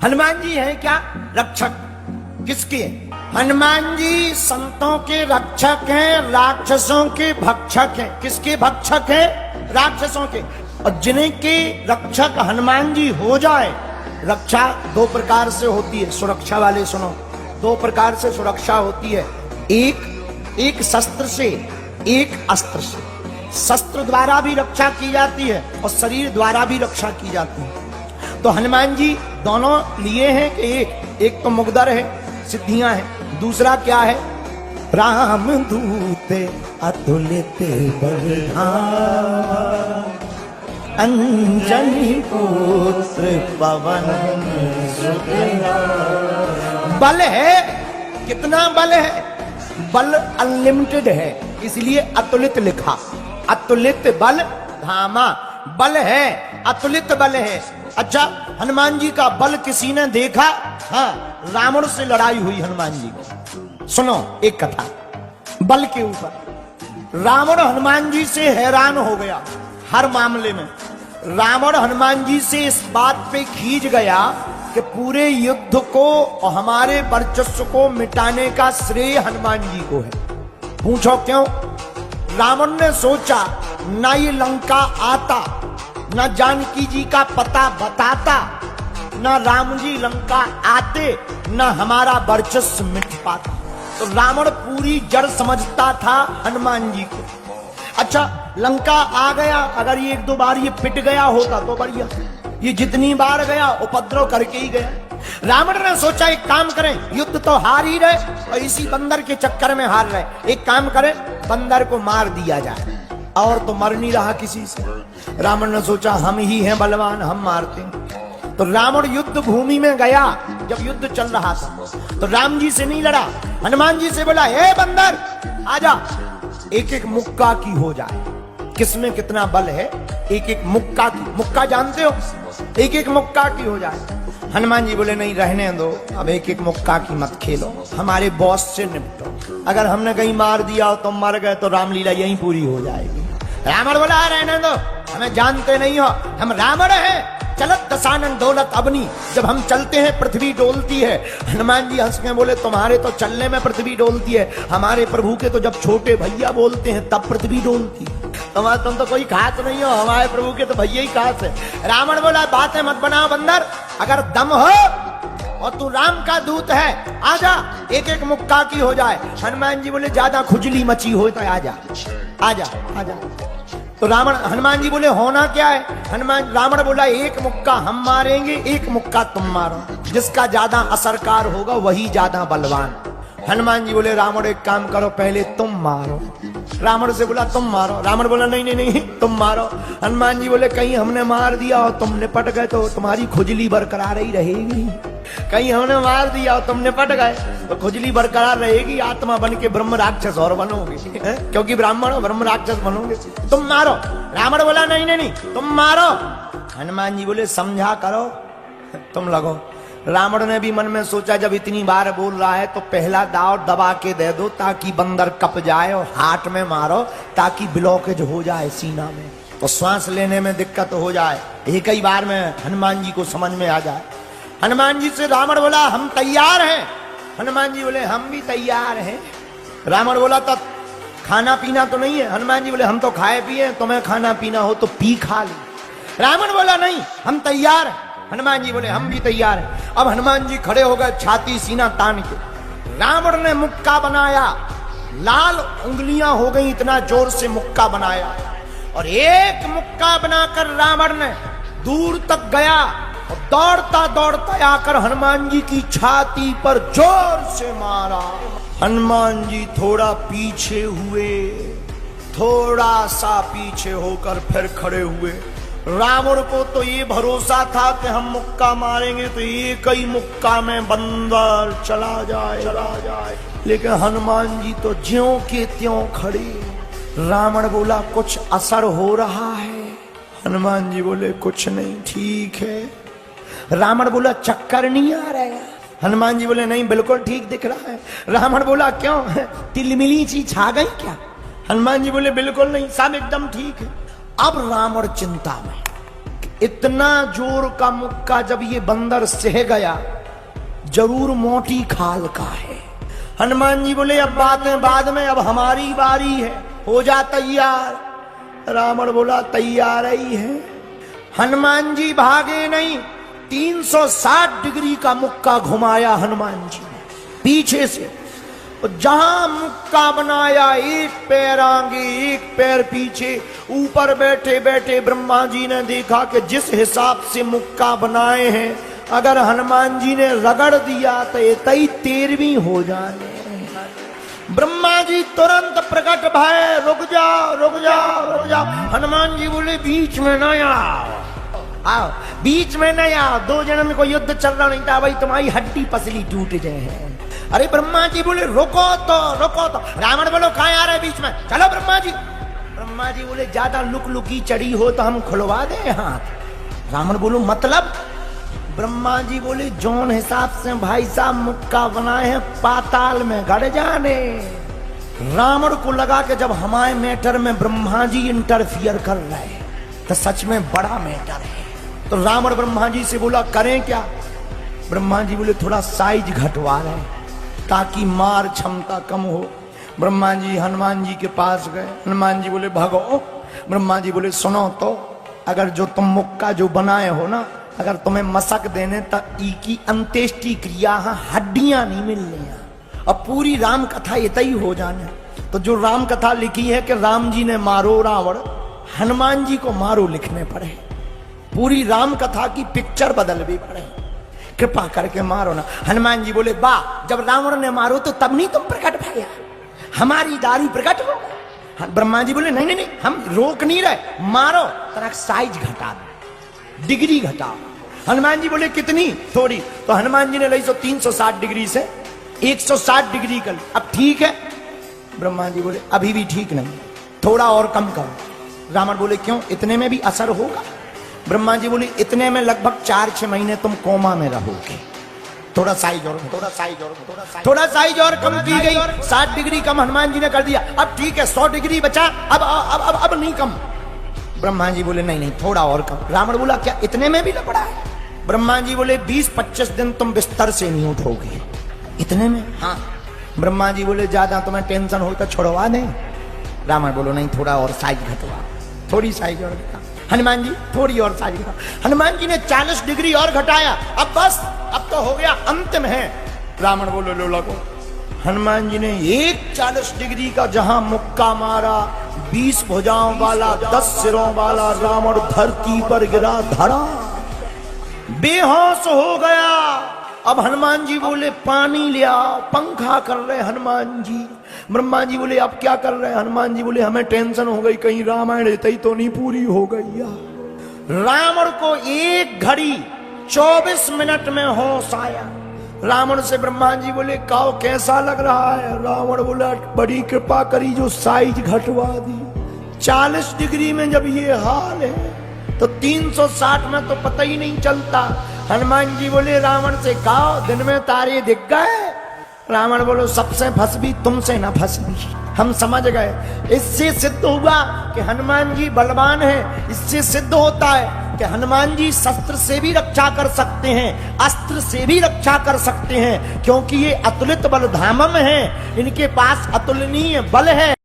हनुमान जी हैं क्या रक्षक? किसके? हनुमान जी संतों के रक्षक हैं, राक्षसों के भक्षक हैं। किसके भक्षक हैं? राक्षसों के। और जिनके रक्षक हनुमान जी हो जाए, रक्षा दो प्रकार से होती है। सुरक्षा वाले सुनो, दो प्रकार से सुरक्षा होती है। एक शस्त्र से, एक अस्त्र से। शस्त्र द्वारा भी रक्षा की जाती है और शरीर द्वारा भी रक्षा की जाती है। तो हनुमान जी दोनों लिए हैं कि एक तो मुगदर है, सिद्धियां हैं, दूसरा क्या है? राम दूत अतुलित बलधामा, अंजनी पुत्र पवन सुत नामा। बल है, कितना बल है? बल अनलिमिटेड है, इसलिए अतुलित लिखा। अतुलित बल धामा, बल है, अतुलित बल है। अच्छा, हनुमान जी का बल किसी ने देखा? हाँ, रावण से लड़ाई हुई हनुमान जी की। सुनो एक कथा बल के ऊपर। रावण हनुमान जी से हैरान हो गया हर मामले में। रावण हनुमान जी से इस बात पे खींच गया कि पूरे युद्ध को और हमारे वर्चस्व को मिटाने का श्रेय हनुमान जी को है। पूछो क्यों? रावण ने सोचा, ना ये लंका आता, ना जानकी जी का पता बताता, ना राम जी लंका आते, ना हमारा वर्चस्व मिट पाता। तो रावण पूरी जड़ समझता था हनुमान जी को। अच्छा, लंका आ गया, अगर ये एक दो बार ये पिट गया होता तो बढ़िया। ये जितनी बार गया उपद्रव करके ही गया। रावण ने सोचा एक काम करें, युद्ध तो हार ही रहे और इसी बंदर के चक्कर में हार रहे, एक काम करें बंदर को मार दिया जाए, और तो मर नहीं रहा किसी से। रावण ने सोचा हम ही हैं बलवान, हम मारते हैं। तो रावण युद्ध भूमि में गया, जब युद्ध चल रहा था तो राम जी से नहीं लड़ा, हनुमान जी से बोला, हे बंदर आजा, एक एक मुक्का की हो जाए। किसमें कितना बल है? एक एक मुक्का की। मुक्का जानते हो? एक एक मुक्का की हो जाए। हनुमान जी बोले नहीं, रहने दो, अब एक एक मुक्का की मत खेलो, हमारे बॉस से निपटो। अगर हमने कहीं मार दिया हो तो मर गए तो रामलीला यहीं पूरी हो जाएगी। रावण बोला रहने दो, हमें जानते नहीं हो, हम रावण हैं, चलत दशानन दौलत अबनी, जब हम चलते हैं पृथ्वी डोलती है। हनुमान जी हंस के बोले, तुम्हारे तो चलने में पृथ्वी डोलती है, हमारे प्रभु के तो जब छोटे भैया बोलते हैं तब पृथ्वी डोलती है। तुम तो कोई खास नहीं हो, हमारे प्रभु के तो भैया ही खास है। रावण बोला बातें मत बनाओ बंदर, अगर दम हो और तू राम का दूत है, आजा, एक एक मुक्का की हो जाए। हनुमान जी बोले ज्यादा खुजली मची हो तो आजा आजा आजा। तो हनुमान जी बोले होना क्या है? रावण बोला एक मुक्का हम मारेंगे, एक मुक्का तुम मारो, जिसका ज्यादा असरकार होगा वही ज्यादा बलवान। हनुमान जी बोले रावण एक काम करो, पहले तुम मारो। रावण से बोला तुम मारो। रावण बोला नहीं नहीं नहीं तुम मारो। हनुमान जी बोले कहीं हमने मार दिया और तुम निपट गए तो तुम्हारी खुजली बरकरार ही रहेगी। कहीं हमने मार दिया और तुम निपट गए तो खुजली बरकरार रहेगी, आत्मा बन के ब्रह्म राक्षस और बनोगे, क्योंकि ब्राह्मण हो, ब्रह्म राक्षस बनोगे। तुम मारो। रावण बोला नहीं नहीं नहीं तुम मारो। हनुमान जी बोले समझा करो, तुम लगो। रावण ने भी मन में सोचा जब इतनी बार बोल रहा है तो पहला दाव दबा के दे दो ताकि बंदर कप जाए, और हाथ में मारो ताकि ब्लॉकेज हो जाए सीना में, तो श्वास लेने में दिक्कत हो जाए, एक ही बार में हनुमान जी को समझ में आ जाए। हनुमान जी से रावण बोला हम तैयार हैं। हनुमान जी बोले हम भी तैयार हैं। रावण बोला तब खाना पीना तो नहीं है? हनुमान जी बोले हम तो खाए पिए, तुम्हें खाना पीना हो तो पी खा ली। रावण बोला नहीं हम तैयार हैं। हनुमान जी बोले हम भी तैयार हैं। अब हनुमान जी खड़े हो गए छाती सीना तान के। रावण ने मुक्का बनाया, लाल उंगलियां हो गई, इतना जोर से मुक्का बनाया, और एक मुक्का बनाकर रावण ने दूर तक गया और दौड़ता दौड़ता आकर हनुमान जी की छाती पर जोर से मारा। हनुमान जी थोड़ा पीछे हुए, थोड़ा सा पीछे होकर फिर खड़े हुए। रावण को तो ये भरोसा था कि हम मुक्का मारेंगे तो एक ही मुक्का में बंदर चला जाए, लेकिन हनुमान जी तो ज्यों के त्यों खड़े। रावण बोला कुछ असर हो रहा है? हनुमान जी बोले कुछ नहीं, ठीक है। रावण बोला चक्कर नहीं आ रहा है? हनुमान जी बोले नहीं बिल्कुल ठीक दिख रहा है। रावण बोला क्यों, तिलमिली सी छा गई क्या? हनुमान जी बोले बिल्कुल नहीं, सब एकदम ठीक है। अब रावण चिंता में, इतना जोर का मुक्का जब ये बंदर सह गया, जरूर मोटी खाल का है। हनुमान जी बोले अब बाद में अब हमारी बारी है, हो जा तैयार। रावण बोला तैयार ही है। हनुमान जी भागे नहीं, 360 डिग्री का मुक्का घुमाया हनुमान जी ने पीछे से। जहां मुक्का बनाया, एक पैर आगे एक पैर पीछे, ऊपर बैठे बैठे ब्रह्मा जी ने देखा कि जिस हिसाब से मुक्का बनाए हैं, अगर हनुमान जी ने रगड़ दिया तो ये 13वीं हो जाए। ब्रह्मा जी तुरंत प्रकट भय, रुक जाओ रुक जाओ रुक जाओ। हनुमान जी बोले बीच में न आओ, बीच में न आओ, 2 जन्म को युद्ध चल रहा नहीं था भाई, तुम्हारी हड्डी पसली टूट जाए। अरे ब्रह्मा जी बोले रुको तो। रावण बोलो कहां आ रहे बीच में, चलो ब्रह्मा जी। ब्रह्मा जी बोले ज्यादा लुकी चढ़ी हो तो हम खुलवा दें हाथ। रावण बोलो मतलब। ब्रह्मा जी बोले जौन हिसाब से भाई साहब मुक्का बनाए हैं, पाताल में गड़ जाने। रावण को लगा कि जब हमारे मैटर में ब्रह्मा जी इंटरफियर कर रहे तो सच में बड़ा मैटर है। तो रावण ब्रह्मा जी से बोला करें क्या। ब्रह्मा जी बोले थोड़ा साइज घटवा रहे ताकि मार क्षमता कम हो। ब्रह्मा जी हनुमान जी के पास गए। हनुमान जी बोले भागो। ब्रह्मा जी बोले सुनो तो, अगर जो तुम मुक्का जो बनाए हो ना, अगर तुम्हें मसक देने तो ई की अंत्येष्टि क्रिया हड्डियां नहीं मिलनी। अब पूरी राम कथा इतना ही हो जाने। तो जो राम कथा लिखी है कि राम जी ने मारो रावण, हनुमान जी को मारो लिखने पड़े। पूरी राम कथा की पिक्चर बदल भी पड़े। कृपा करके मारो ना। हनुमान जी बोले वाह, जब रावण ने मारो तो तब नहीं तुम प्रकट भैया, हमारी दारू प्रकट हो। ब्रह्मा जी बोले नहीं, हम रोक नहीं रहे, मारो, तरह साइज घटा दो, डिग्री घटाओ। हनुमान जी बोले कितनी, थोड़ी। तो हनुमान जी ने ली 360 डिग्री से 160 डिग्री कर। अब ठीक है। ब्रह्मा जी बोले अभी भी ठीक नहीं, थोड़ा और कम करो। रावण बोले क्यों, इतने में भी असर होगा। ब्रह्मा जी बोले इतने में लगभग 4-6 महीने तुम कोमा में रहोगे। थोड़ा साइज और कम की गई। 60 डिग्री कम हनुमान जी ने कर दिया। अब ठीक है 100 डिग्री बचा, अब नहीं कम। ब्रह्मा जी बोले नहीं, थोड़ा और कम। रावण बोला क्या इतने में भी लपड़ा है। ब्रह्मा जी बोले 20-25 दिन तुम बिस्तर से नहीं उठोगे। इतने में? हाँ। ब्रह्मा जी बोले ज्यादा तुम्हें टेंशन हो तो छोड़वा दें। रावण बोलो नहीं, थोड़ा और साइज घटवा, थोड़ी साइज और घटा। हनुमान जी थोड़ी और साइज घटा। हनुमान जी ने 40 डिग्री और घटाया। अब बस, अब तो हो गया, अंतिम है। रावण बोलो लो लगो। हनुमान जी ने एक 40 डिग्री का जहां मुक्का मारा, 20 भुजाओं वाला 10 सिरों वाला रावण धरती पर गिरा, धड़ा बेहोश हो गया। अब हनुमान जी बोले पानी ले आओ, पंखा कर रहे हनुमान जी। ब्रह्मा जी बोले अब क्या कर रहे हैं। हनुमान जी बोले हमें टेंशन हो गई, कहीं रामायण ही तो नहीं पूरी हो गई। रावण को 1 घड़ी 24 मिनट में होश आया। रावण से ब्रह्मा जी बोले काओ कैसा लग रहा है। रावण बोला बड़ी कृपा करी जो साइज घटवा दी। 40 डिग्री में जब ये हाल है तो 360 में तो पता ही नहीं चलता। हनुमान जी बोले रावण से कहो दिन में तारे दिख गए। रावण बोलो सबसे फंस भी, तुमसे ना फंस भी। हम समझ गए। इससे सिद्ध हुआ कि हनुमान जी बलवान हैं। इससे सिद्ध होता है कि हनुमान जी शस्त्र से भी रक्षा कर सकते हैं, अस्त्र से भी रक्षा कर सकते हैं, क्योंकि ये अतुलित बल धामम है। इनके पास अतुलनीय बल है।